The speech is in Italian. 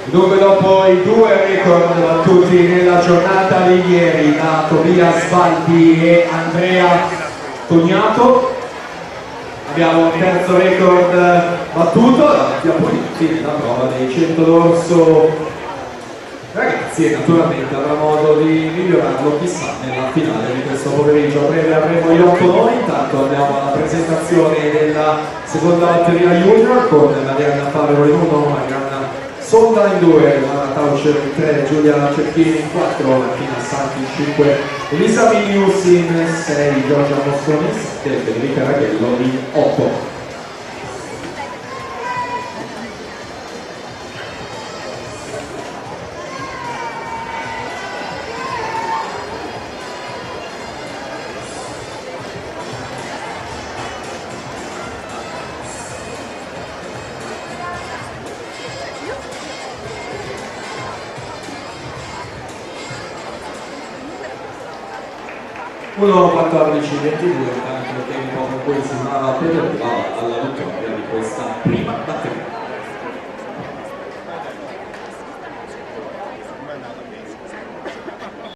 Dunque, dopo i due record battuti nella giornata di ieri da Tobias Baldi e Andrea Tognato, abbiamo un terzo record battuto da Mattia Politi nella prova dei 100 d'orso ragazzi, e naturalmente avrà modo di migliorarlo chissà nella finale di questo pomeriggio. A breve avremo gli 8 nomi, intanto andiamo alla presentazione della seconda batteria junior con Marianna Favero in 1, Marianna Sonda in 2, Luana Taucer in 3, Giulia Cecchini in 4, Martina Santi in 5, Elisa Minius in 6, Giorgia Mosconi in 7 e Federica Raghello in 8. Uno 14-22, anche il tempo con cui si andava per arrivare alla vittoria di questa prima